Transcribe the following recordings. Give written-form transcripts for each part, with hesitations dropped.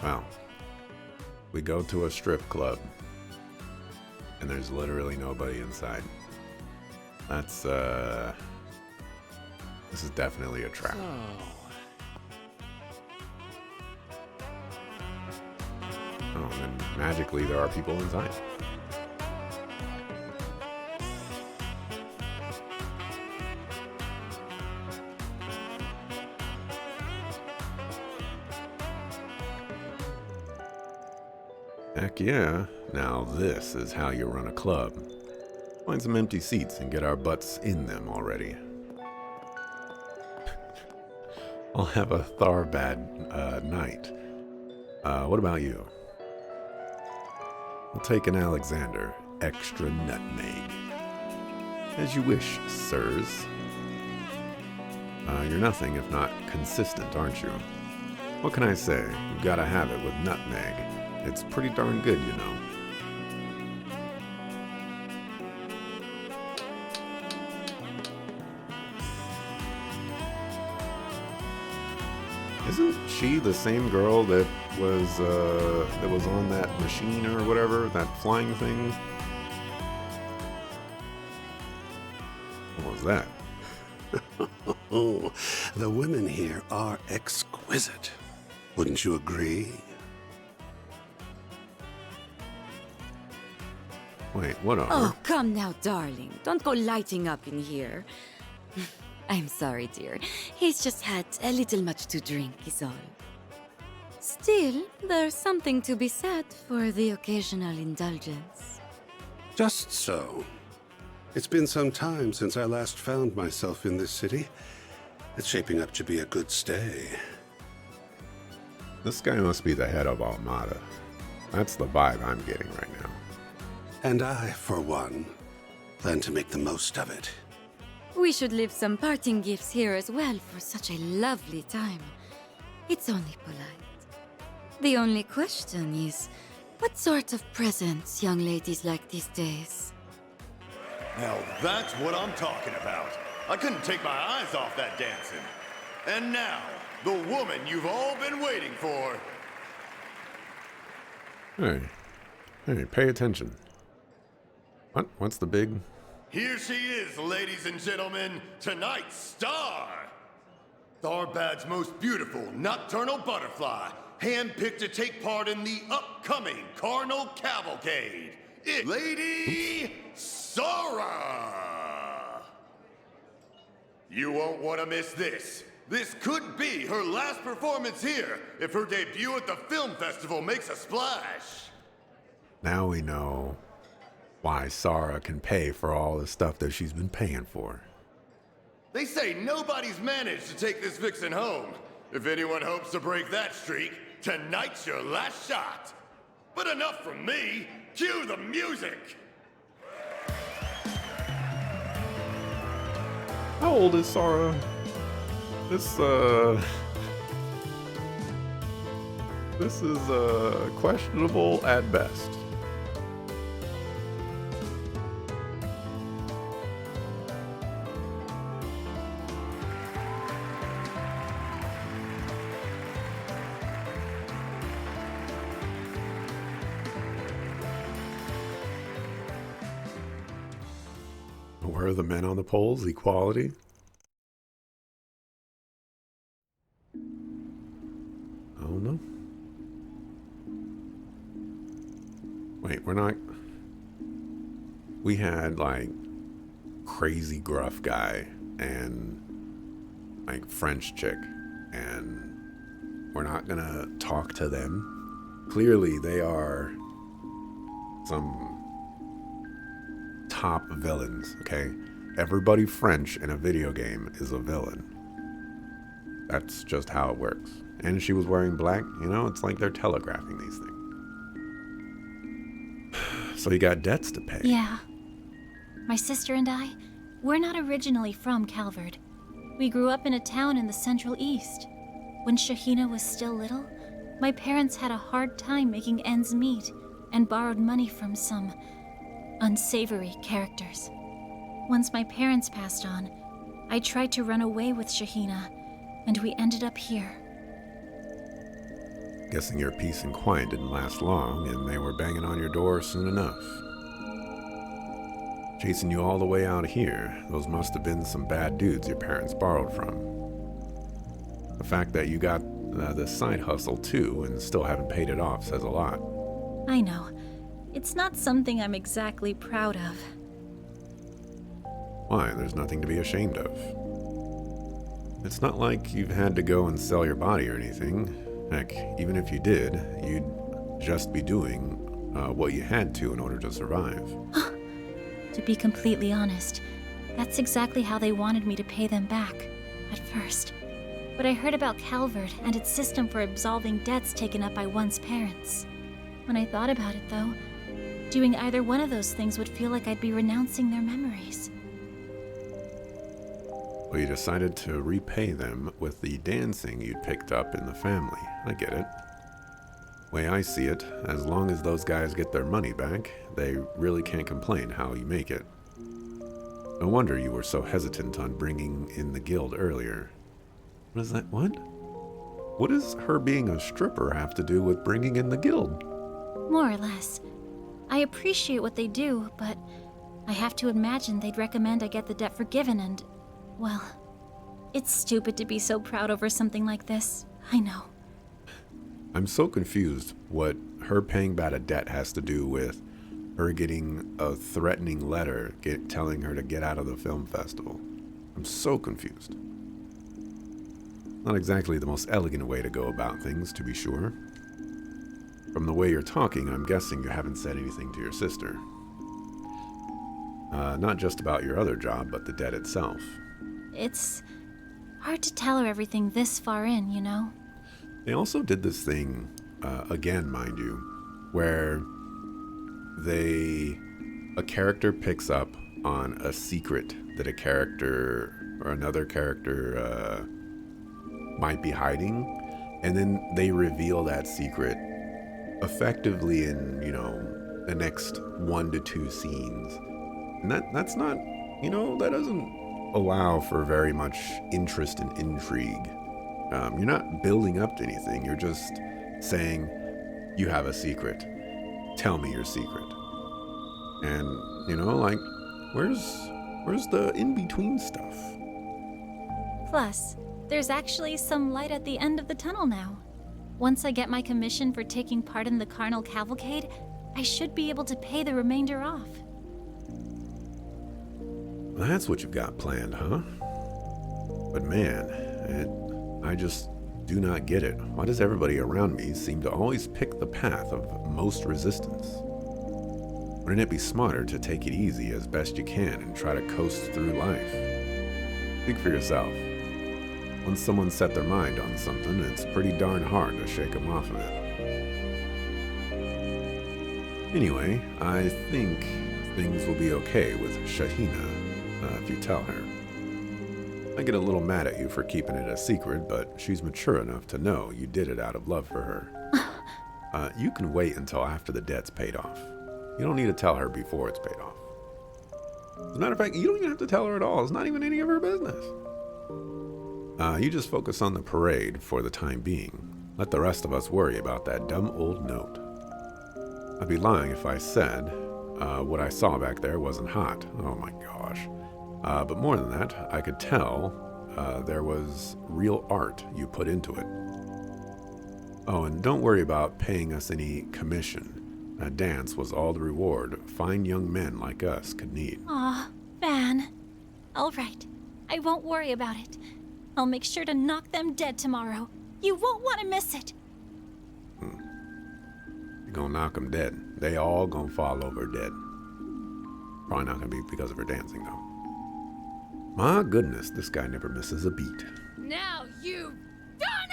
Well, we go to a strip club, and there's literally nobody inside. That's, this is definitely a trap. Oh, and then magically there are people inside. Heck yeah. Now this is how you run a club. Find some empty seats and get our butts in them already. I'll have a Tharbad night. What about you? We'll take an Alexander, extra nutmeg. As you wish, sirs. You're nothing if not consistent, aren't you? What can I say? You've gotta have it with nutmeg. It's pretty darn good, you know. Isn't she the same girl that was on that machine or whatever, that flying thing? What was that? Oh, the women here are exquisite. Wouldn't you agree? Wait, what are? Oh, come now, darling. Don't go lighting up in here. I'm sorry, dear. He's just had a little much to drink, is all. Still, there's something to be said for the occasional indulgence. Just so. It's been some time since I last found myself in this city. It's shaping up to be a good stay. This guy must be the head of Armada. That's the vibe I'm getting right now. And I, for one, plan to make the most of it. We should leave some parting gifts here as well for such a lovely time. It's only polite. The only question is, what sort of presents young ladies like these days? Now that's what I'm talking about. I couldn't take my eyes off that dancing. And now, the woman you've all been waiting for. Hey, pay attention. What's the big... Here she is, ladies and gentlemen, tonight's star! Tharbad's most beautiful nocturnal butterfly, handpicked to take part in the upcoming Carnal Cavalcade. It's Lady Sora! You won't want to miss this. This could be her last performance here if her debut at the film festival makes a splash. Now we know why Sara can pay for all the stuff that she's been paying for. They say nobody's managed to take this vixen home. If anyone hopes to break that streak, tonight's your last shot. But enough from me. Cue the music. How old is Sara? This is questionable at best. Where are the men on the poles? Equality? I don't know. Wait, we're not... We had, like, crazy gruff guy and, like, French chick, and we're not gonna talk to them. Clearly, they are some top villains, okay? Everybody French in a video game is a villain. That's just how it works. And she was wearing black, you know, it's like they're telegraphing these things. So you got debts to pay. Yeah. My sister and I, we're not originally from Calvard. We grew up in a town in the Central East. When Shahina was still little, my parents had a hard time making ends meet and borrowed money from some unsavory characters. Once my parents passed on, I tried to run away with Shahina, and we ended up here. Guessing your peace and quiet didn't last long, and they were banging on your door soon enough. Chasing you all the way out here, those must have been some bad dudes your parents borrowed from. The fact that you got this side hustle too and still haven't paid it off says a lot. I know. It's not something I'm exactly proud of. Why? There's nothing to be ashamed of. It's not like you've had to go and sell your body or anything. Heck, even if you did, you'd just be doing what you had to in order to survive. To be completely honest, that's exactly how they wanted me to pay them back, at first. But I heard about Calvert and its system for absolving debts taken up by one's parents. When I thought about it, though, doing either one of those things would feel like I'd be renouncing their memories. Well, you decided to repay them with the dancing you'd picked up in the family. I get it. Way I see it, as long as those guys get their money back, they really can't complain how you make it. No wonder you were so hesitant on bringing in the guild earlier. What is that? What? What does her being a stripper have to do with bringing in the guild? More or less. I appreciate what they do, but I have to imagine they'd recommend I get the debt forgiven and, well, it's stupid to be so proud over something like this. I know. I'm so confused what her paying back a debt has to do with her getting a threatening letter telling her to get out of the film festival. I'm so confused. Not exactly the most elegant way to go about things, to be sure. From the way you're talking, I'm guessing you haven't said anything to your sister. Not just about your other job, but the debt itself. It's hard to tell her everything this far in, you know? They also did this thing, again, mind you, where a character picks up on a secret that a character or another character might be hiding, and then they reveal that secret effectively in, the next 1 to 2 scenes. And that's not, that doesn't allow for very much interest and intrigue. You're not building up to anything. You're just saying, you have a secret. Tell me your secret. And, where's the in-between stuff? Plus, there's actually some light at the end of the tunnel now. Once I get my commission for taking part in the Carnal Cavalcade, I should be able to pay the remainder off. That's what you've got planned, huh? But man, I just do not get it. Why does everybody around me seem to always pick the path of most resistance? Wouldn't it be smarter to take it easy as best you can and try to coast through life? Think for yourself. Once someone set their mind on something, it's pretty darn hard to shake them off of it. Anyway, I think things will be okay with Shahina if you tell her. I get a little mad at you for keeping it a secret, but she's mature enough to know you did it out of love for her. You can wait until after the debt's paid off. You don't need to tell her before it's paid off. As a matter of fact, you don't even have to tell her at all. It's not even any of her business. You just focus on the parade for the time being. Let the rest of us worry about that dumb old note. I'd be lying if I said what I saw back there wasn't hot. Oh my gosh. But more than that, I could tell there was real art you put into it. Oh, and don't worry about paying us any commission. That dance was all the reward fine young men like us could need. Aw, Van. All right. I won't worry about it. I'll make sure to knock them dead tomorrow. You won't want to miss it. You're gonna knock them dead. They all gonna fall over dead. Probably not gonna be because of her dancing, though. My goodness, this guy never misses a beat. Now you've done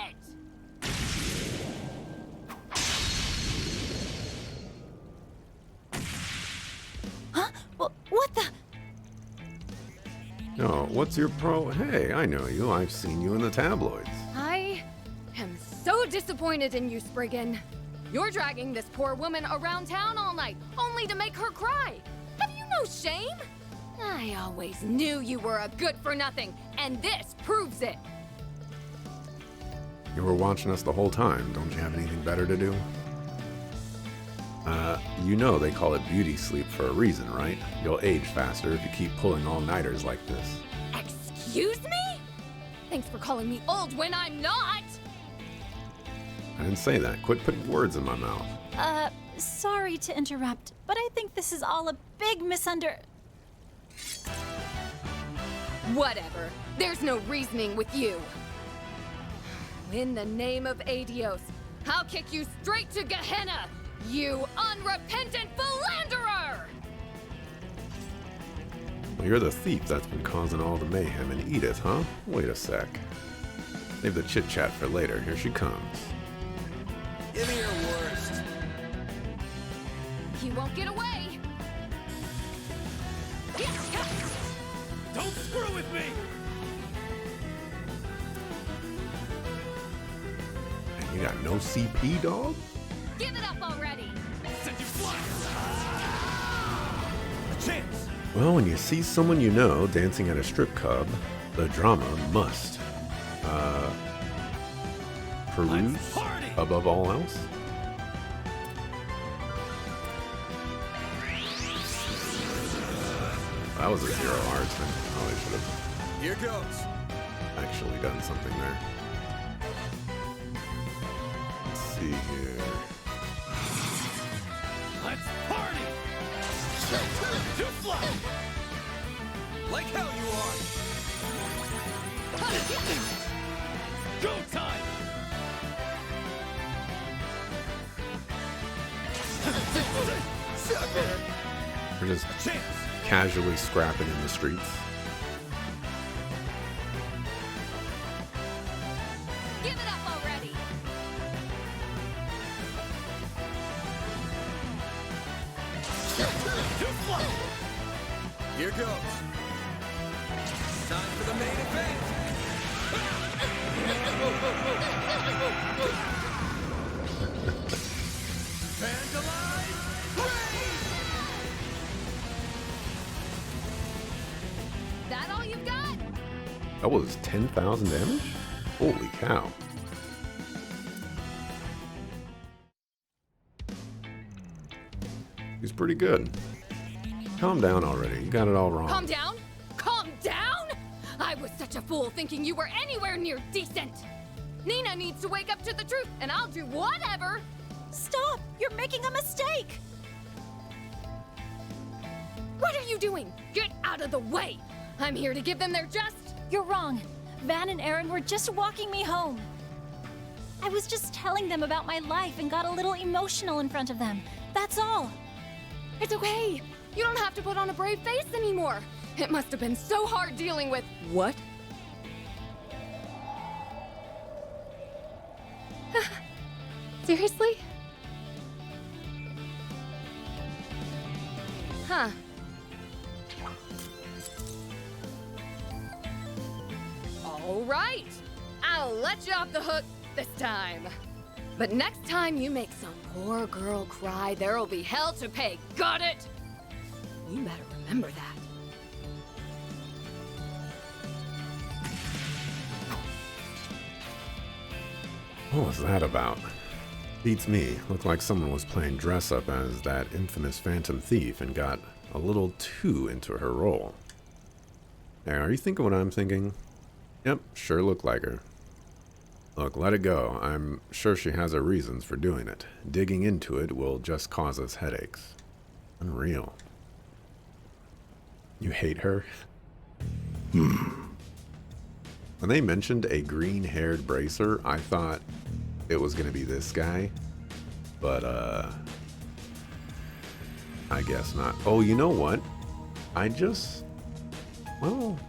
it! Huh? What the? Oh, what's your pro? Hey, I know you. I've seen you in the tabloids. I am so disappointed in you, Spriggan. You're dragging this poor woman around town all night, only to make her cry. Have you no shame? I always knew you were a good-for-nothing, and this proves it. You were watching us the whole time. Don't you have anything better to do? You know they call it beauty sleep for a reason, right? You'll age faster if you keep pulling all-nighters like this. Excuse me? Thanks for calling me old when I'm not! I didn't say that. Quit putting words in my mouth. Sorry to interrupt, but I think this is all a big Whatever. There's no reasoning with you. In the name of Adios, I'll kick you straight to Gehenna, you unrepentant philanderer! Well, you're the thief that's been causing all the mayhem in Edith, huh? Wait a sec. Save the chit-chat for later. Here she comes. Give me your worst. You won't get away! Don't screw with me! And you got no CP, dog? Give it up already! Send you flying! A chance! Well, when you see someone you know dancing at a strip club, the drama must, peruse Let's party! above all else. That was a 0 hearts. I probably should have Here goes. actually done something there. Let's see here. Let's party! You fly! Like hell you are! Go time! Sucker! We're just Chance! casually scrapping in the streets. Give it up already! You fly! Here goes. Time for the main event! Vandalize! Raid! That all you've got? That was 10,000 damage? Holy cow. He's pretty good. Calm down already. You got it all wrong. Calm down? Calm down? I was such a fool thinking you were anywhere near decent. Nina needs to wake up to the truth, and I'll do whatever. Stop! You're making a mistake! What are you doing? Get out of the way. I'm here to give them their just. You're wrong. Van and Aaron were just walking me home. I was just telling them about my life and got a little emotional in front of them. That's all. It's okay. You don't have to put on a brave face anymore. It must have been so hard dealing with. What? Seriously? Huh. All right. I'll let you off the hook this time. But next time you make some poor girl cry, there'll be hell to pay. Got it? You better remember that. What was that about? Beats me. Looked like someone was playing dress up as that infamous Phantom Thief and got a little too into her role. Hey, are you thinking what I'm thinking? Yep, sure looked like her. Look, let it go. I'm sure she has her reasons for doing it. Digging into it will just cause us headaches. Unreal. You hate her? When they mentioned a green-haired bracer, I thought it was going to be this guy. But, I guess not. Oh, you know what? Well...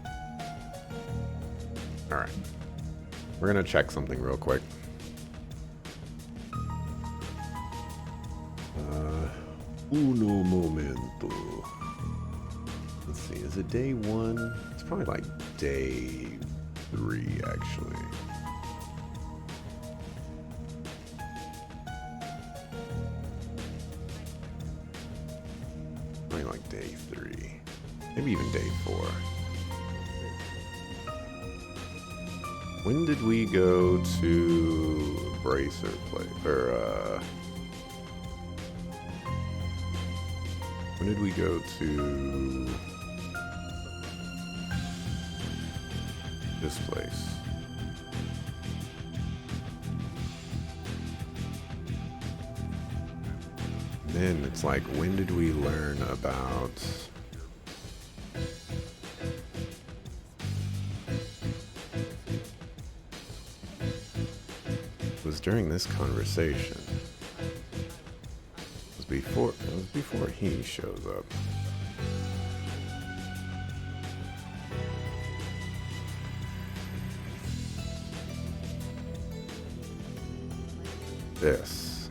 Alright. We're going to check something real quick. Uno momento. Let's see, is it day 1? It's probably like day 3, actually. Probably like day 3. Maybe even day 4. When did we go to Bracer Play? Or, when did we go to this place? Then it's like, when did we learn about... It was during this conversation. It was before he shows up. This.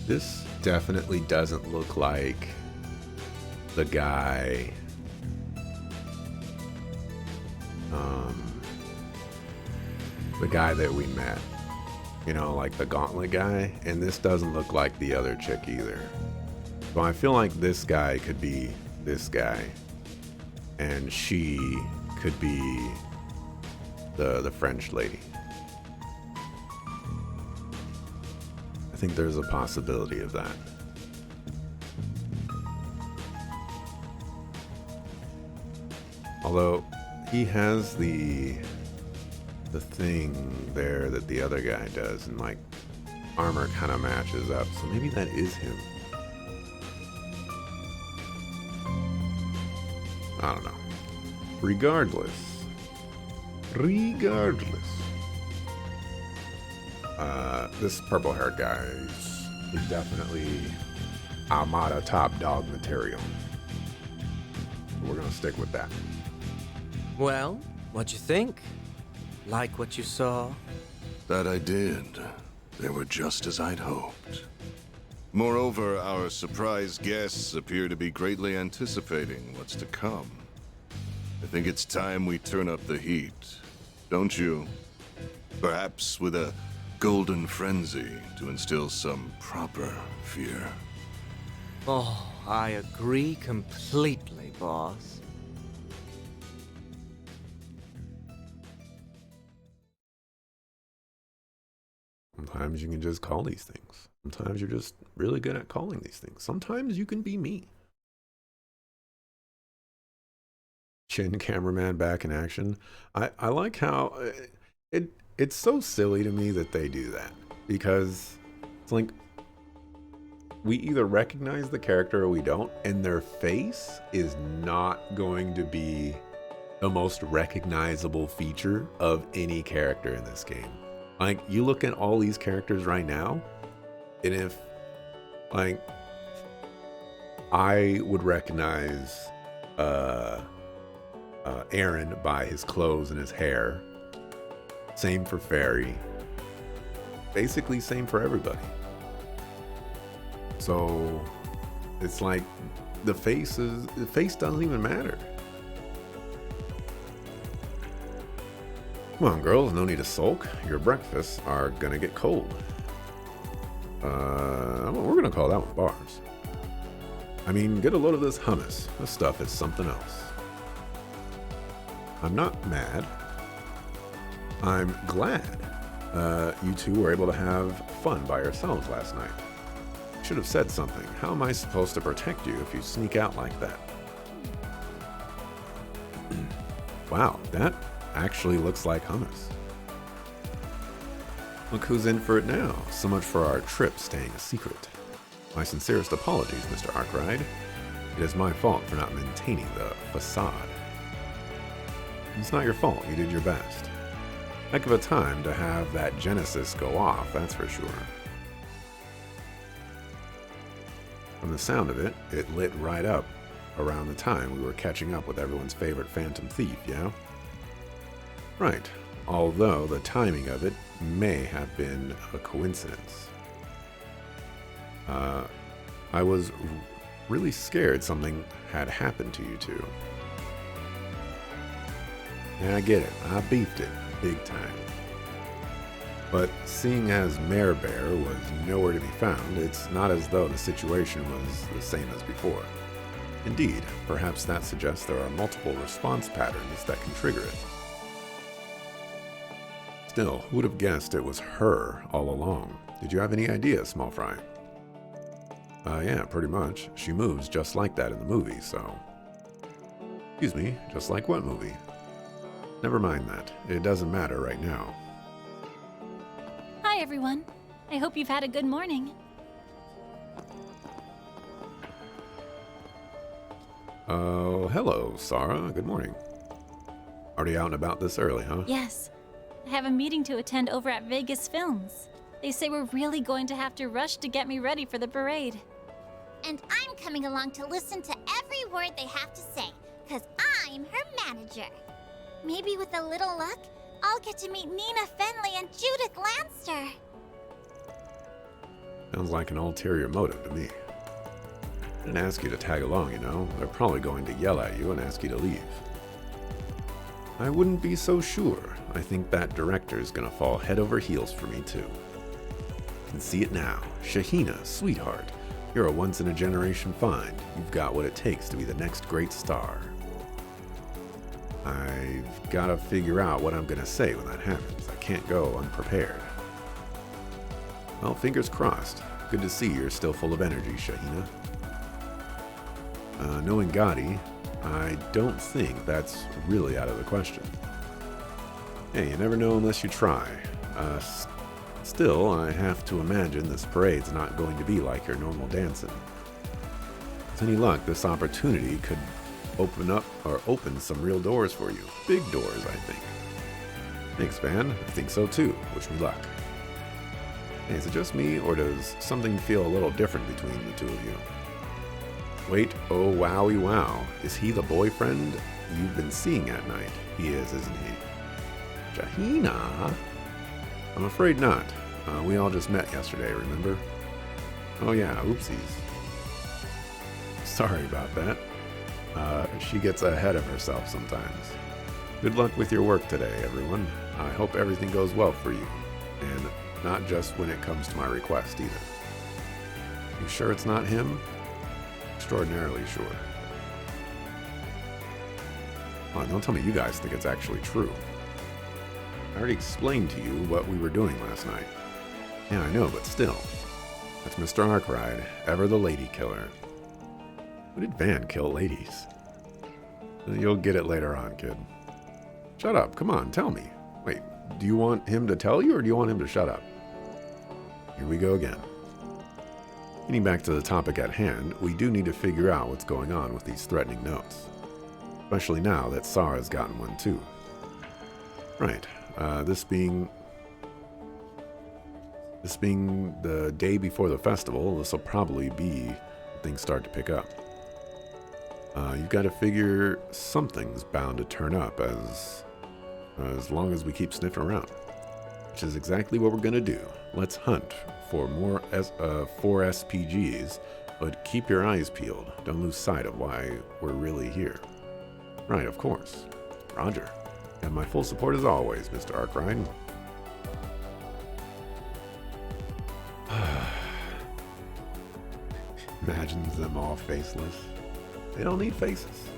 This definitely doesn't look like the guy that we met, you know, like the gauntlet guy, and this doesn't look like the other chick either. So I feel like this guy could be this guy, and she could be the French lady. I think there's a possibility of that. Although he has the thing there that the other guy does, and like armor kind of matches up, so maybe that is him. I don't know. Regardless, this purple-haired guy, he's definitely Armada top dog material. We're gonna stick with that. Well, what'd you think? Like what you saw? That I did. They were just as I'd hoped. Moreover, our surprise guests appear to be greatly anticipating what's to come. I think it's time we turn up the heat, don't you? Perhaps with a golden frenzy to instill some proper fear. Oh, I agree completely, boss. Sometimes you can just call these things. Sometimes you're just really good at calling these things. Sometimes you can be me. Chin cameraman back in action. I like how it's so silly to me that they do that, because it's like we either recognize the character or we don't, and their face is not going to be the most recognizable feature of any character in this game. Like, you look at all these characters right now, and if, like, I would recognize Aaron by his clothes and his hair. Same for Fairy. Basically, same for everybody. So, it's like, the face doesn't even matter. Come on, girls, no need to sulk. Your breakfasts are gonna get cold. We're gonna call that one bars. I mean, get a load of this hummus. This stuff is something else. I'm not mad. I'm glad you two were able to have fun by yourselves last night. Should have said something. How am I supposed to protect you if you sneak out like that? Wow, that actually looks like hummus. Look who's in for it now. So much for our trip staying a secret. My sincerest apologies, Mr. Arkwright. It is my fault for not maintaining the facade. It's not your fault. You did your best. Heck of a time to have that Genesis go off, that's for sure. From the sound of it, it lit right up around the time we were catching up with everyone's favorite Phantom Thief, yeah? Right, although the timing of it may have been a coincidence. I was really scared something had happened to you two. And I get it, I beefed it big time. But seeing as Mare Bear was nowhere to be found, it's not as though the situation was the same as before. Indeed, perhaps that suggests there are multiple response patterns that can trigger it. Still, who would have guessed it was her all along? Did you have any idea, Small Fry? Yeah, pretty much. She moves just like that in the movie, so... Excuse me, just like what movie? Never mind that. It doesn't matter right now. Hi, everyone. I hope you've had a good morning. Oh, hello, Sarah. Good morning. Already out and about this early, huh? Yes. I have a meeting to attend over at Vegas Films. They say we're really going to have to rush to get me ready for the parade. And I'm coming along to listen to every word they have to say, because I'm her manager. Maybe with a little luck, I'll get to meet Nina Fenley and Judith Lanster. Sounds like an ulterior motive to me. I didn't ask you to tag along, you know. They're probably going to yell at you and ask you to leave. I wouldn't be so sure. I think that director's gonna fall head over heels for me, too. I can see it now. Shahina, sweetheart. You're a once-in-a-generation find. You've got what it takes to be the next great star. I've got to figure out what I'm going to say when that happens. I can't go unprepared. Well, fingers crossed. Good to see you're still full of energy, Shahina. Knowing Gotti, I don't think that's really out of the question. Hey, you never know unless you try. Still, I have to imagine this parade's not going to be like your normal dancing. With any luck, this opportunity could open some real doors for you. Big doors, I think. Thanks, Van. I think so too. Wish me luck. Hey, is it just me, or does something feel a little different between the two of you? Wait, oh wowie wow. Is he the boyfriend you've been seeing at night? He is, isn't he? Shahina? I'm afraid not. We all just met yesterday, remember? Oh yeah, oopsies. Sorry about that. She gets ahead of herself sometimes. Good luck with your work today, everyone. I hope everything goes well for you. And not just when it comes to my request, either. You sure it's not him? Extraordinarily sure. Oh, don't tell me you guys think it's actually true. I already explained to you what we were doing last night. Yeah, I know, but still. That's Mr. Arkwright, ever the lady killer. Who did Van kill ladies? You'll get it later on, kid. Shut up, come on, tell me. Wait, do you want him to tell you, or do you want him to shut up? Here we go again. Getting back to the topic at hand, we do need to figure out what's going on with these threatening notes. Especially now that Sarah's gotten one too. Right. This being the day before the festival, this will probably be when things start to pick up. You've got to figure something's bound to turn up as long as we keep sniffing around, which is exactly what we're gonna do. Let's hunt for more 4 SPGs, but keep your eyes peeled. Don't lose sight of why we're really here. Right, of course. Roger. And my full support as always, Mr. Arkwright. Imagines them all faceless. They don't need faces.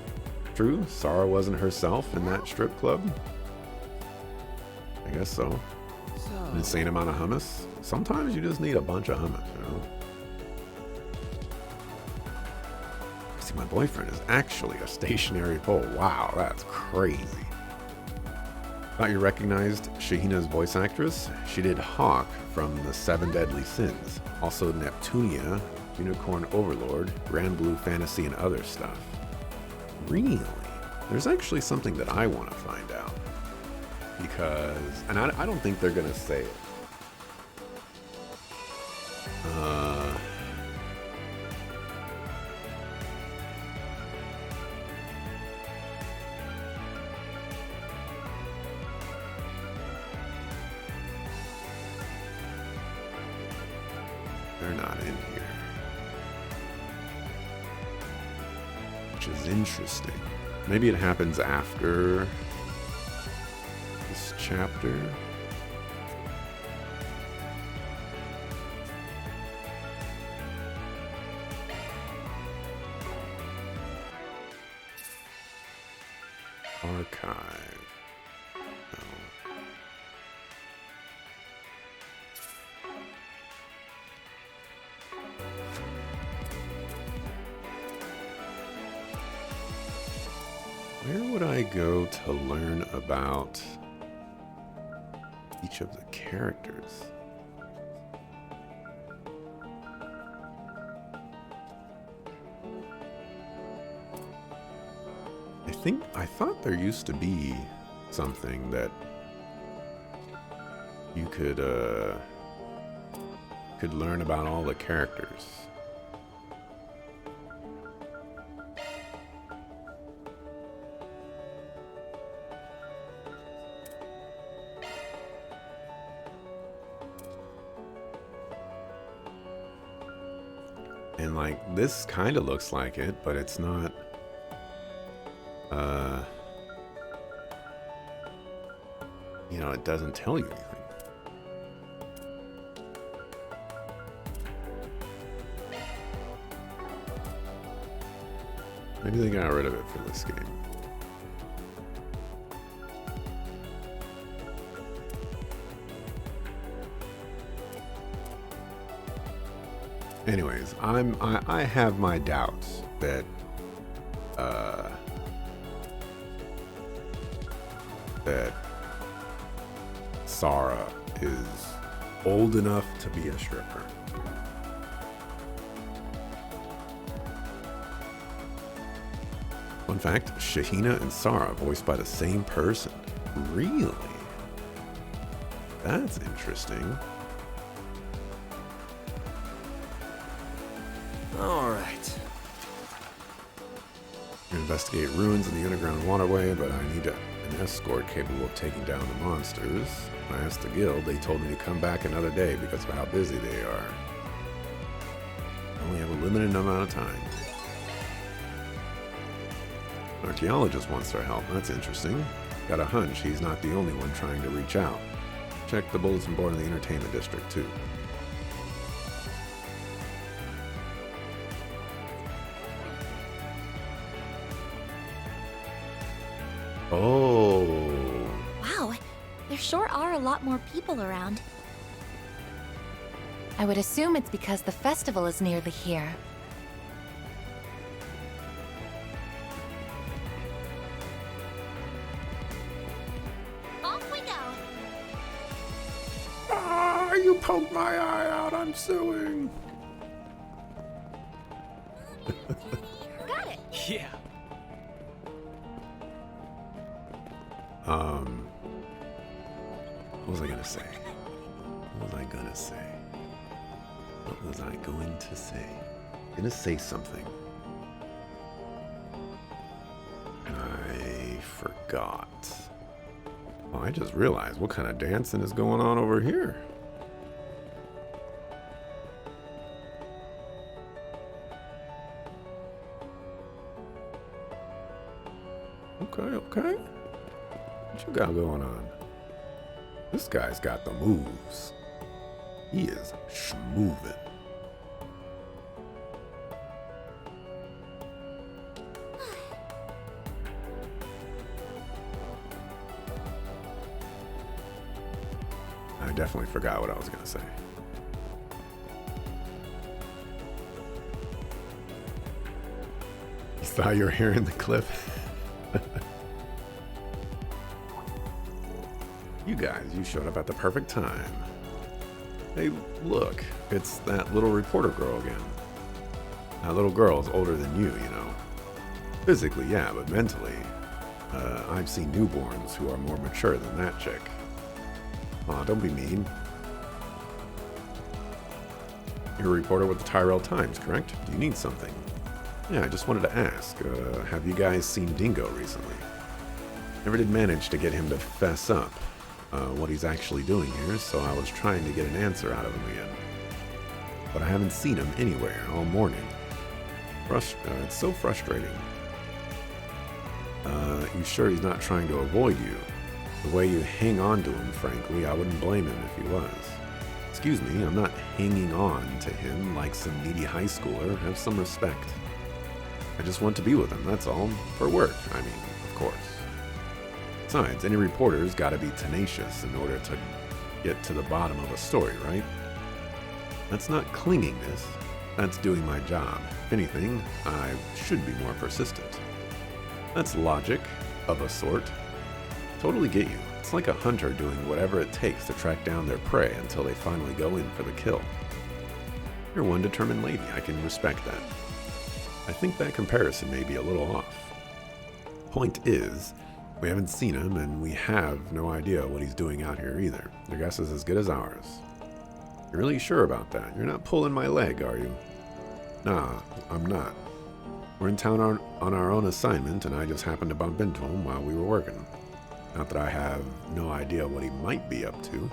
True, Sarah wasn't herself in that strip club. I guess so. An insane amount of hummus. Sometimes you just need a bunch of hummus, you know? See, my boyfriend is actually a stationary pole. Wow, that's crazy. Thought you recognized Shahina's voice actress? She did Hawk from The 7 Deadly Sins. Also Neptunia, Unicorn Overlord, Grand Blue Fantasy, and other stuff. Really? There's actually something that I want to find out. Because, and I don't think they're going to say it. They're not in here. Which is interesting. Maybe it happens after this chapter. Archive. No. Where would I go to learn about each of the characters? I thought there used to be something that you could learn about all the characters. And like this kind of looks like it, but it's not. You know, it doesn't tell you anything. Maybe they got rid of it for this game. Anyways, I have my doubts that Sarah is old enough to be a stripper. Fun fact, Shahina and Sarah voiced by the same person. Really? That's interesting. All right. Investigate ruins in the underground waterway, but I need an escort capable of taking down the monsters. When I asked the guild, they told me to come back another day because of how busy they are. I only have a limited amount of time. An archaeologist wants their help. That's interesting. Got a hunch he's not the only one trying to reach out. Check the bulletin board in the entertainment district, too. Oh. Wow, there sure are a lot more people around. I would assume it's because the festival is nearly here. Off we go. Ah, you poked my eye out. I'm suing. Got it. Yeah. What was I gonna say? What was I gonna say? What was I going to say? Gonna say something. I forgot. Oh, I just realized what kind of dancing is going on over here. Okay. What you got going on? This guy's got the moves. He is schmoovin'. I definitely forgot what I was gonna say. You thought you were hearing the clip? You guys, you showed up at the perfect time. Hey, look, it's that little reporter girl again. That little girl's older than you know. Physically, yeah, but mentally, I've seen newborns who are more mature than that chick. Aw, don't be mean. You're a reporter with the Tyrell Times, correct? Do you need something? Yeah, I just wanted to ask, have you guys seen Dingo recently? Never did manage to get him to fess up what he's actually doing here, so I was trying to get an answer out of him again. But I haven't seen him anywhere all morning. It's so frustrating. You sure he's not trying to avoid you? The way you hang on to him, frankly, I wouldn't blame him if he was. Excuse me, I'm not hanging on to him like some needy high schooler. Have some respect. I just want to be with him, that's all. For work, I mean, of course. Besides, any reporter's gotta be tenacious in order to get to the bottom of a story, right? That's not clinginess. That's doing my job. If anything, I should be more persistent. That's logic, of a sort. Totally get you. It's like a hunter doing whatever it takes to track down their prey until they finally go in for the kill. You're one determined lady. I can respect that. I think that comparison may be a little off. Point is, we haven't seen him, and we have no idea what he's doing out here either. Your guess is as good as ours. You're really sure about that? You're not pulling my leg, are you? Nah, I'm not. We're in town on our own assignment, and I just happened to bump into him while we were working. Not that I have no idea what he might be up to,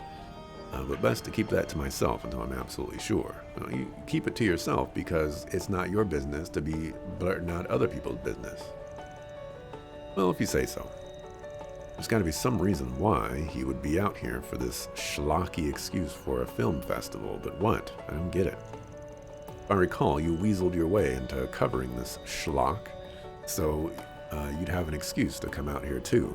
but best to keep that to myself until I'm absolutely sure. You keep it to yourself because it's not your business to be blurting out other people's business. Well, if you say so. There's got to be some reason why he would be out here for this schlocky excuse for a film festival, but what? I don't get it. If I recall, you weaseled your way into covering this schlock, so you'd have an excuse to come out here too.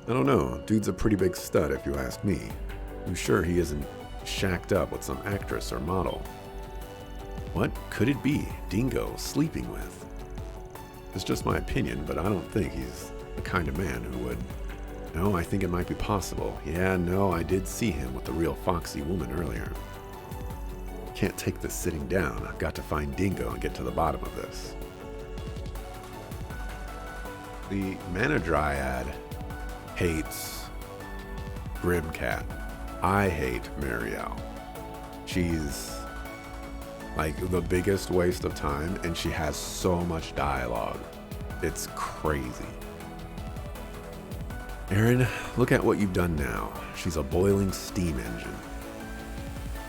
I don't know, dude's a pretty big stud if you ask me. I'm sure he isn't shacked up with some actress or model. What could it be Dingo sleeping with? It's just my opinion, but I don't think he's the kind of man who would. No, I think it might be possible. Yeah, no, I did see him with the real foxy woman earlier. Can't take this sitting down. I've got to find Dingo and get to the bottom of this. The Mana Dryad hates Grimcat. I hate Marielle. She's like the biggest waste of time, and she has so much dialogue. It's crazy. Aaron, look at what you've done now. She's a boiling steam engine.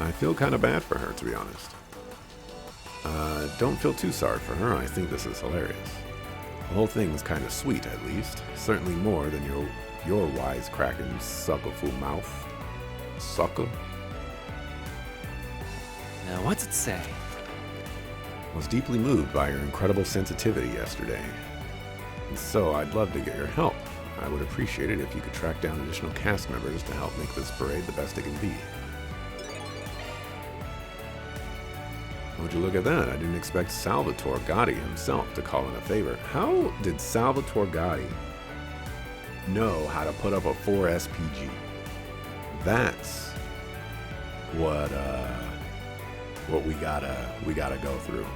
I feel kind of bad for her, to be honest. Don't feel too sorry for her. I think this is hilarious. The whole thing was kind of sweet, at least. Certainly more than your wisecracking suckle-fool mouth. Suckle? Now, what's it say? I was deeply moved by your incredible sensitivity yesterday. And so I'd love to get your help. I would appreciate it if you could track down additional cast members to help make this parade the best it can be. Would you look at that? I didn't expect Salvatore Gotti himself to call in a favor. How did Salvatore Gotti know how to put up a 4 SPG? That's what we gotta go through.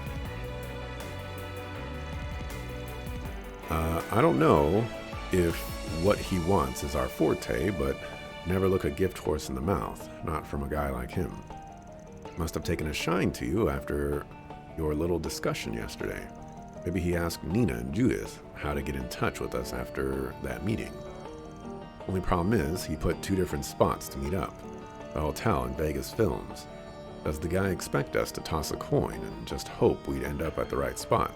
I don't know if what he wants is our forte, but never look a gift horse in the mouth, not from a guy like him. Must have taken a shine to you after your little discussion yesterday. Maybe he asked Nina and Judith how to get in touch with us after that meeting. Only problem is, he put 2 different spots to meet up. The hotel and Vegas Films. Does the guy expect us to toss a coin and just hope we'd end up at the right spot?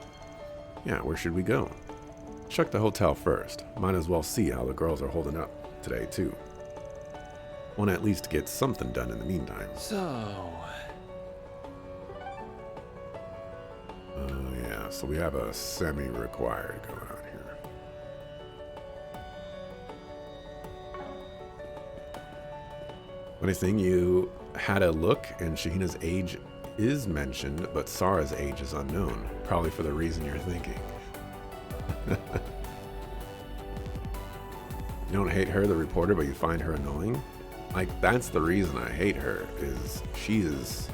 Yeah, where should we go? Check the hotel first. Might as well see how the girls are holding up today, too. Want to at least get something done in the meantime. So we have a semi-required going on here. Funny thing, you had a look, and Shahina's age is mentioned, but Sarah's age is unknown. Probably for the reason you're thinking. You don't hate her, the reporter, but you find her annoying? Like, that's the reason I hate her, is she is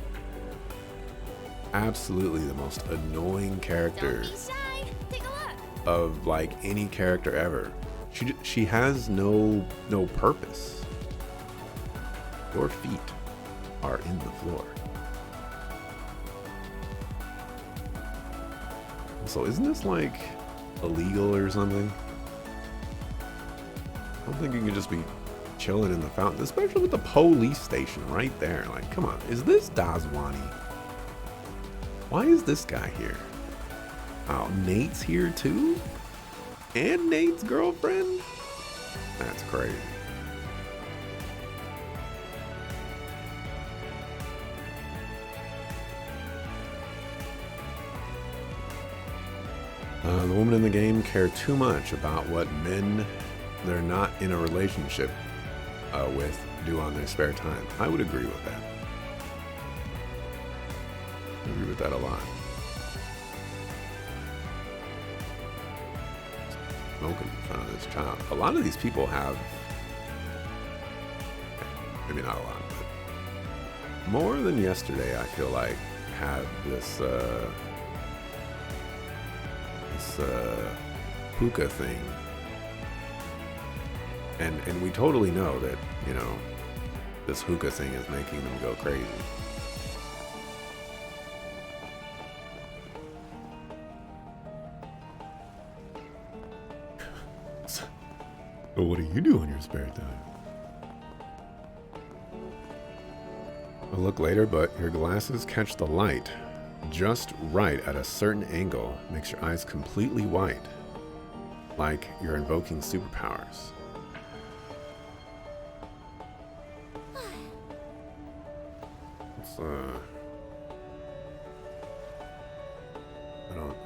absolutely the most annoying character of like any character ever. She has no purpose. Your feet are in the floor. So isn't this like illegal or something? I don't think you can just be chilling in the fountain, especially with the police station right there. Like, come on, is this Daswani? Why is this guy here? Oh, Nate's here too? And Nate's girlfriend? That's crazy. The women in the game care too much about what men they're not in a relationship with do on their spare time. I would agree with that. I agree with that a lot. Smoking in front of this child. A lot of these people have, maybe not a lot, but more than yesterday, I feel like, have this hookah thing. And we totally know that, you know, this hookah thing is making them go crazy. So what do you do in your spare time? I'll look later, but your glasses catch the light just right at a certain angle. Makes your eyes completely white, like you're invoking superpowers. It's, I don't know.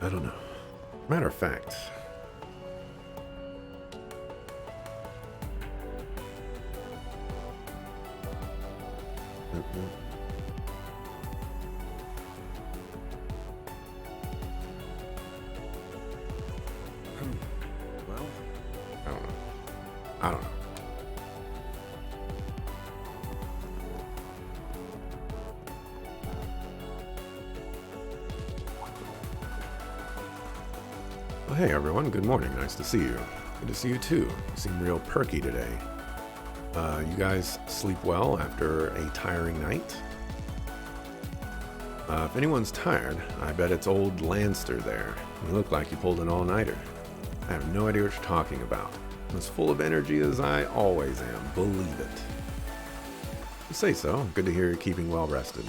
I don't know. Matter of fact, Well, I don't know. Well, hey everyone, good morning. Nice to see you. Good to see you too. You seem real perky today. You guys sleep well after a tiring night? If anyone's tired, I bet it's old Lanster there. You look like you pulled an all-nighter. I have no idea what you're talking about. I'm as full of energy as I always am, believe it. You say so. Good to hear you're keeping well rested.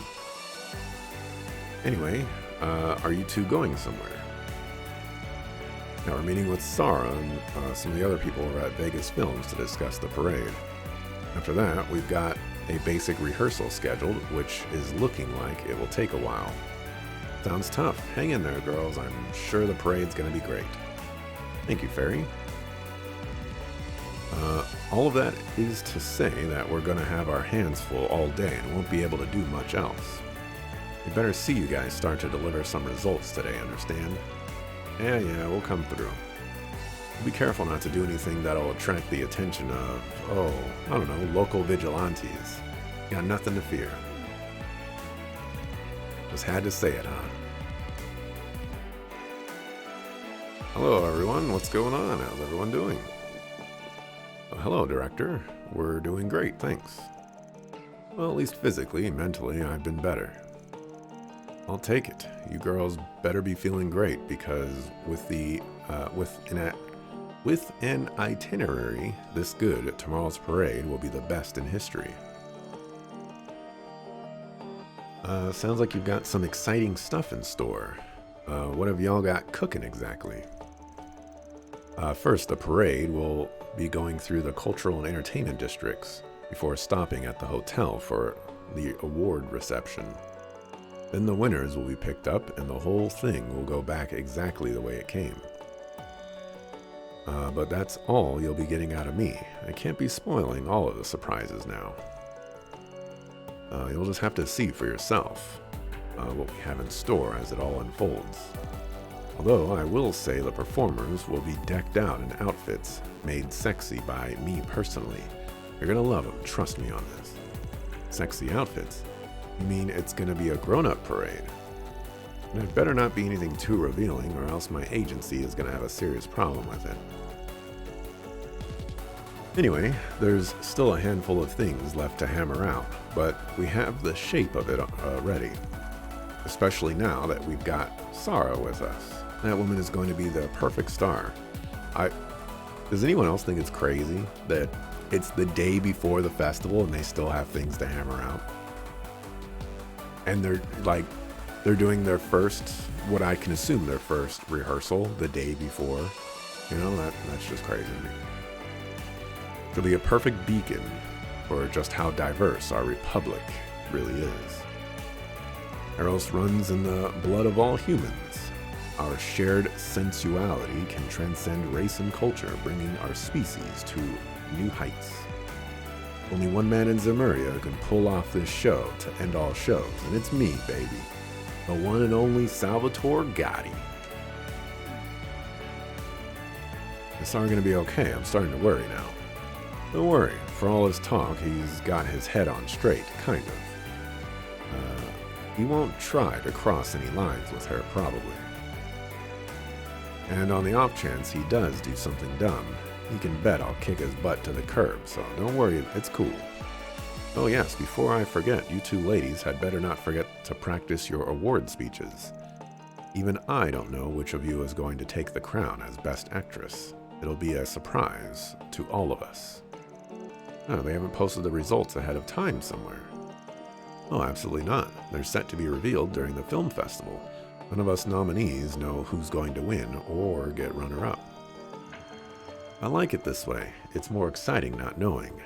Anyway, are you two going somewhere? Now we're meeting with Sarah and some of the other people over at Vegas Films to discuss the parade. After that, we've got a basic rehearsal scheduled, which is looking like it will take a while. Sounds tough. Hang in there, girls. I'm sure the parade's going to be great. Thank you, Fairy. All of that is to say that we're going to have our hands full all day and won't be able to do much else. We better see you guys start to deliver some results today, understand? Yeah, we'll come through. Be careful not to do anything that'll attract the attention of, I don't know, local vigilantes. Got nothing to fear. Just had to say it, huh? Hello, everyone. What's going on? How's everyone doing? Hello, Director. We're doing great, thanks. Well, at least physically and mentally, I've been better. I'll take it. You girls better be feeling great because with an itinerary this good, tomorrow's parade will be the best in history. Sounds like you've got some exciting stuff in store. What have y'all got cooking exactly? First, the parade will be going through the cultural and entertainment districts before stopping at the hotel for the award reception. Then the winners will be picked up and the whole thing will go back exactly the way it came. But that's all you'll be getting out of me. I can't be spoiling all of the surprises now. You'll just have to see for yourself what we have in store as it all unfolds. Although I will say the performers will be decked out in outfits made sexy by me personally. You're gonna love them, trust me on this. Sexy outfits? You mean it's gonna be a grown-up parade? And it better not be anything too revealing or else my agency is gonna have a serious problem with it. Anyway, there's still a handful of things left to hammer out, but we have the shape of it ready. Especially now that we've got Sarah with us. That woman is going to be the perfect star. Does anyone else think it's crazy that it's the day before the festival and they still have things to hammer out? And they're like, They're doing their first, what I can assume their first rehearsal the day before. You know, that's just crazy to me. It'll be a perfect beacon for just how diverse our republic really is. Eros runs in the blood of all humans. Our shared sensuality can transcend race and culture, bringing our species to new heights. Only one man in Zemuria can pull off this show to end all shows, and it's me, baby. The one and only Salvatore Gotti. It's not gonna be okay. I'm starting to worry now. Don't worry. For all his talk, he's got his head on straight, kind of. He won't try to cross any lines with her, probably. And on the off chance he does do something dumb, he can bet I'll kick his butt to the curb, so don't worry, it's cool. Oh yes, before I forget, you two ladies had better not forget to practice your award speeches. Even I don't know which of you is going to take the crown as Best Actress. It'll be a surprise to all of us. Oh, they haven't posted the results ahead of time somewhere. Oh, absolutely not. They're set to be revealed during the film festival. None of us nominees know who's going to win or get runner-up. I like it this way. It's more exciting not knowing.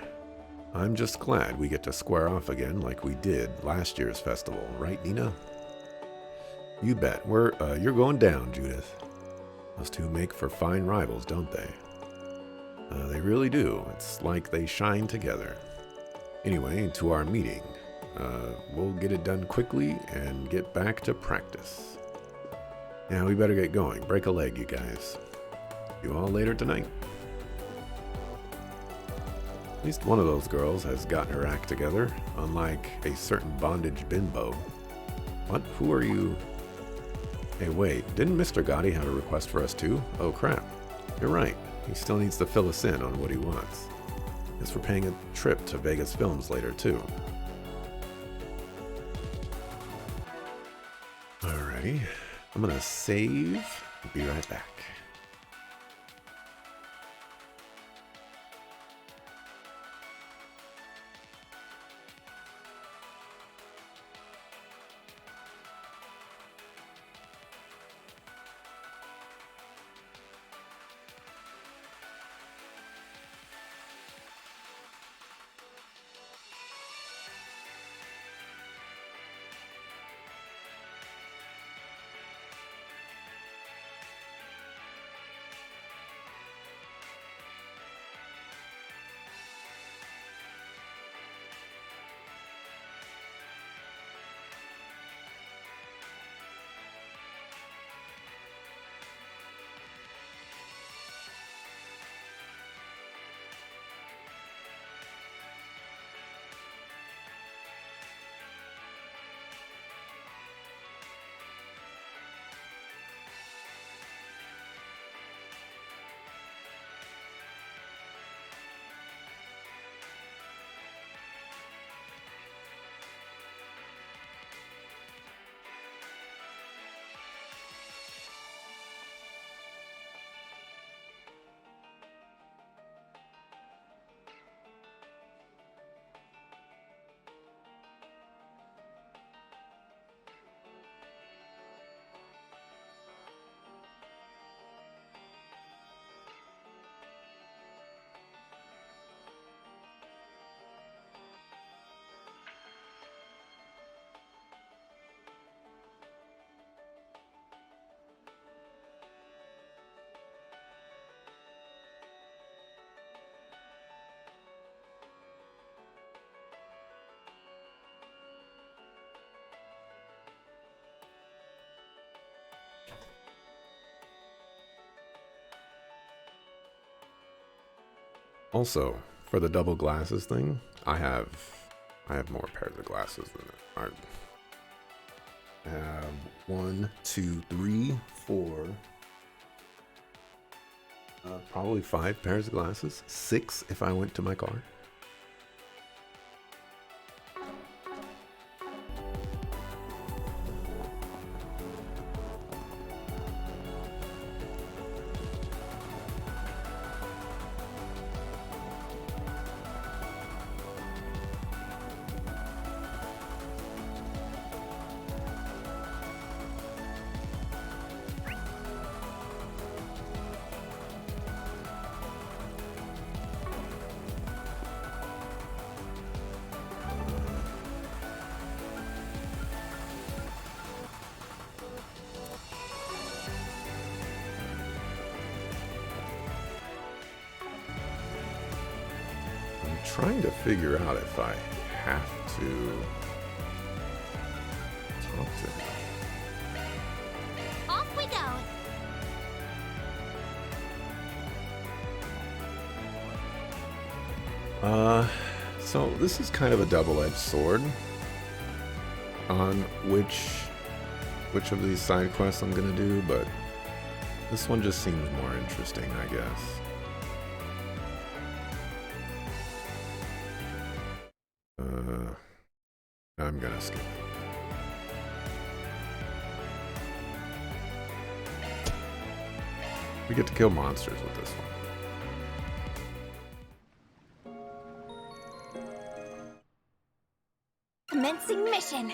I'm just glad we get to square off again like we did last year's festival, right, Nina? You bet. You're going down, Judith. Those two make for fine rivals, don't they? They really do. It's like they shine together. Anyway, to our meeting. We'll get it done quickly and get back to practice. Yeah, we better get going. Break a leg, you guys. See you all later tonight. At least one of those girls has gotten her act together, unlike a certain bondage bimbo. What? Who are you? Hey, wait, didn't Mr. Gotti have a request for us too? Oh crap. You're right. He still needs to fill us in on what he wants. Guess we're paying a trip to Vegas Films later too. Alrighty. I'm gonna save. Be right back. Also, for the double glasses thing, I have more pairs of glasses than that. I have 1, 2, 3, 4, probably 5 pairs of glasses. 6 if I went to my car. trying to figure out if I have to talk to him. Off we go. So this is kind of a double-edged sword on which of these side quests I'm gonna do, but this one just seems more interesting, I guess. I'm gonna skip it. We get to kill monsters with this one. Commencing mission.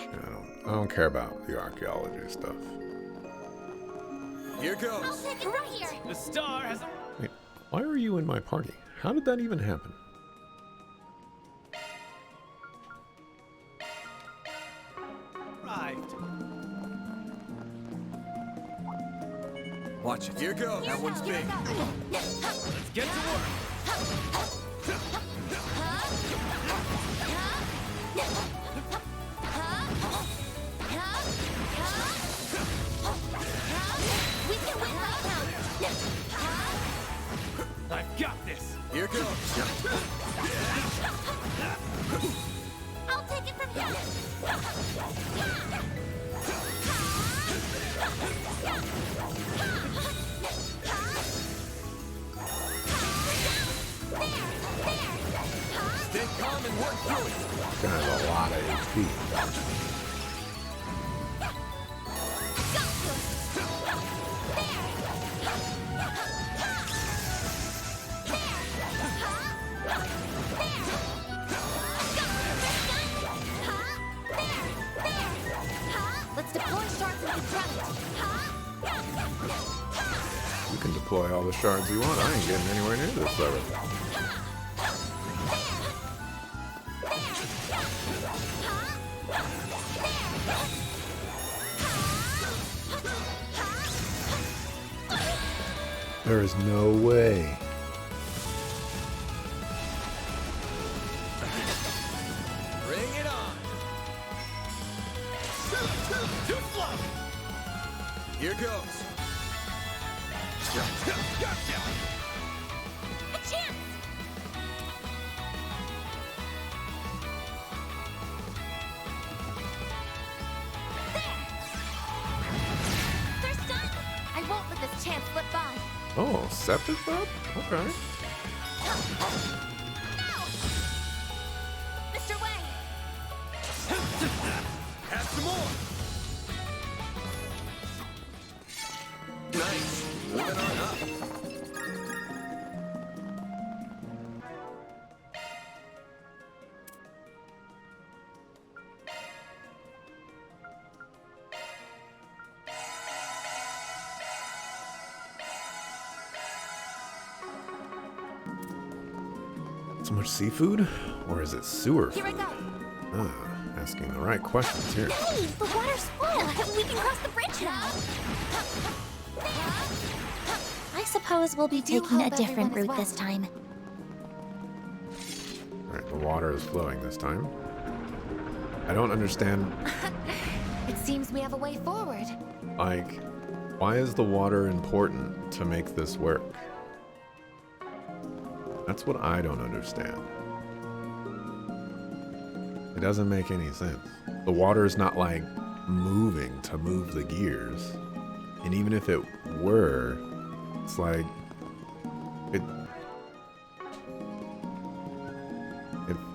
I don't care about the archaeology stuff. Here goes. I'll take it from here. The star has Wait, why are you in my party? How did that even happen? arrived. Watch it. Here goes. That one's big. Let's get to work. We can win right now. I've got this. Here goes. I'll take it from here. Stay calm and work through it. Gonna have a lot of HP. Let's deploy shards and control it. You can deploy all the shards you want. I ain't getting anywhere near this level. There is no way. Bring it on. Here goes. A chance! They're stunned! I won't let this chance slip by. Oh, Scepter's up? Okay. No! Mr. Wang! Have some more. Nice. Moving on up. So much seafood? Or is it sewer Here I food? go! Asking the right questions here. Hey, the water's full. We can cross the bridge now. I suppose we'll be taking a hope different everyone is route this well. time. Alright, the water is flowing this time. I don't understand, It seems we have a way forward. like, why is the water important to make this work? That's what I don't understand. It doesn't make any sense. The water is not like moving to move the gears. And even if it were, it's like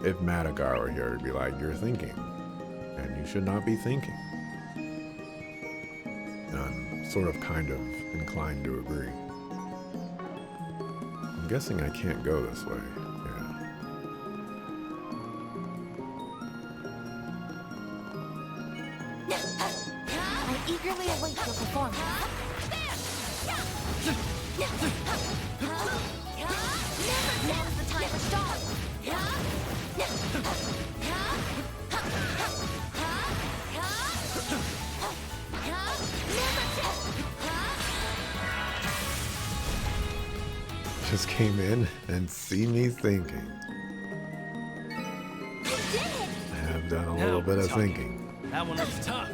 if Madagar were here, it'd be like, you're thinking. And you should not be thinking. And I'm sort of kind of inclined to agree. I'm guessing I can't go this way. Yeah. I eagerly await your performance. Now's the time for stars. Just came in and see me thinking. I've done a Now little bit we're of talking. thinking. That one looks tough.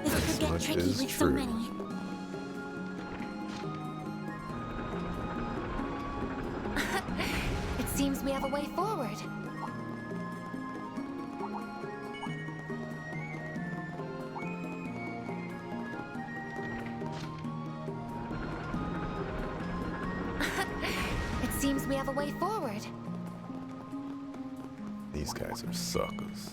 This could get much tricky is with so true. many. It seems we have a way forward. It seems we have a way forward. These guys are suckers.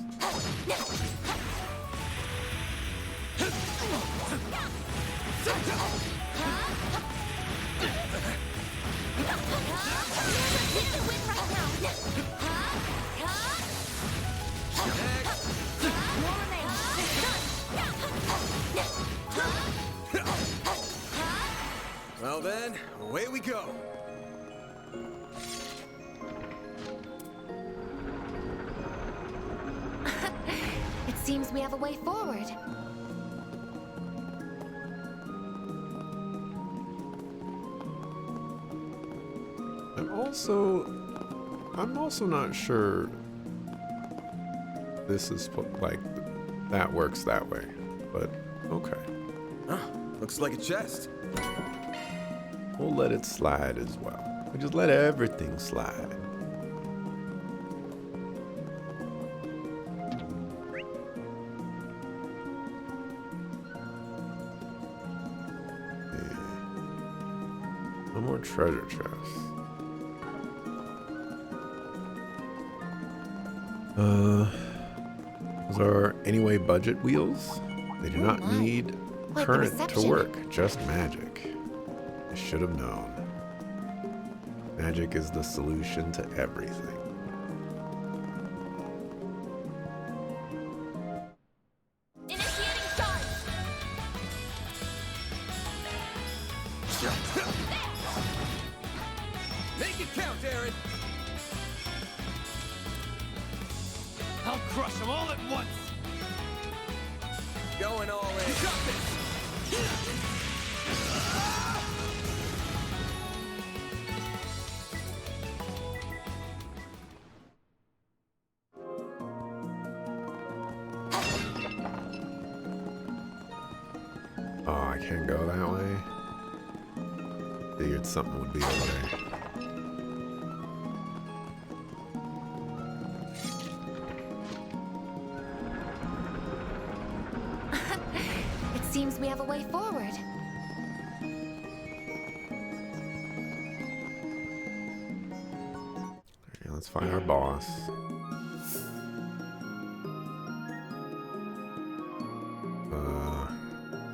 Well then, away we go. It seems we have a way forward. I'm also not sure this is like that works that way, but okay. Looks like a chest. We'll let it slide as well. We just let everything slide. No more treasure chests. Those are anyway budget wheels. They do not my. need Wait, the current to reception. work, just magic. I should have known. Magic is the solution to everything. Initiating charge. Make it count, Aaron. I'll crush them all at once. Going all in. You got this. Oh, I can't go that way. Figured something would be over there. It seems we have a way forward. Okay, let's find our boss.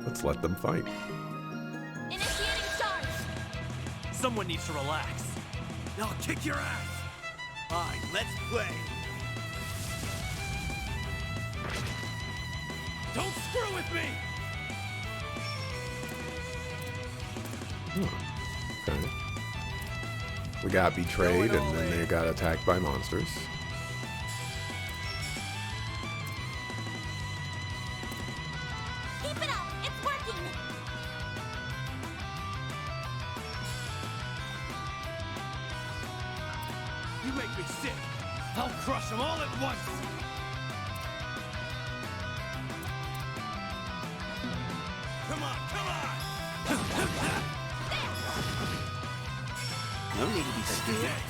Let's let them fight. Initiating charge. Someone needs to relax. I'll kick your ass. Fine, let's play. Don't screw with me. Okay. We got betrayed and then they got attacked by monsters. Keep it up. It's working. You make me sick. I'll crush them all at once. Come on, come on! No need to be scared.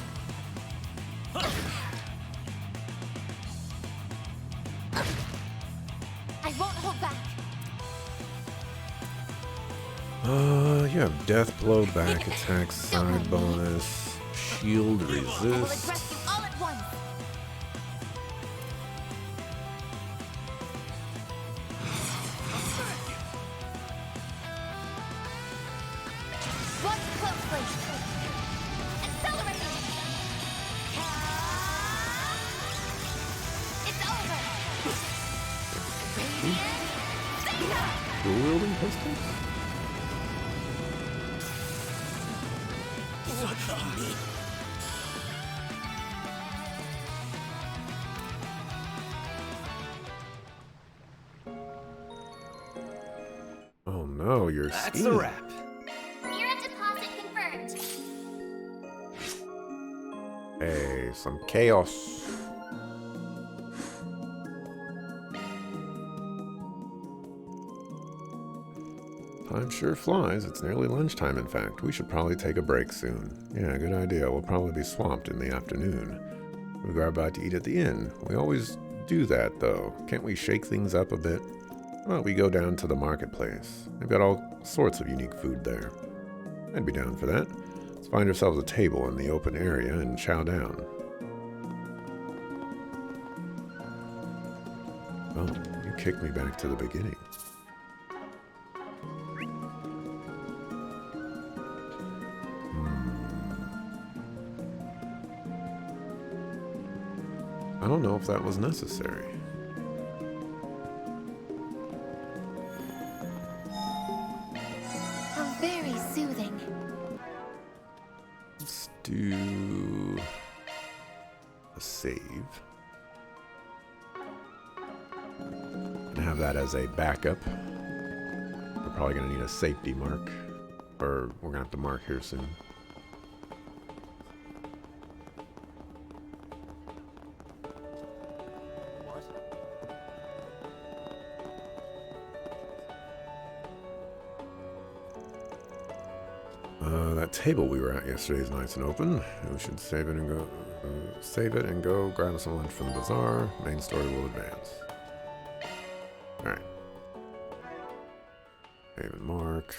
I won't hold back. You have death blow, back attack, side bonus, shield I will resist. address you all at once. Watch closely. Accelerating. It's over. Dual wielding pistols? Oh no, you're That's stealing. a wrap. Mira deposit confirmed. Hey, some chaos. Time sure flies. It's nearly lunchtime, in fact. We should probably take a break soon. Yeah, good idea. We'll probably be swamped in the afternoon. We'll grab a bite to eat at the inn. We always do that, though. Can't we shake things up a bit? Well, we go down to the marketplace. They've got all sorts of unique food there. I'd be down for that. Let's find ourselves a table in the open area and chow down. Oh, you kicked me back to the beginning. I don't know if that was necessary. How very soothing. Let's do a save. And have that as a backup. We're probably going to need a safety mark. Or we're going to have to mark here soon. That table we were at yesterday's nice and open. We should save it and go grab us some lunch from the bazaar. Main story will advance. All right. Save and mark.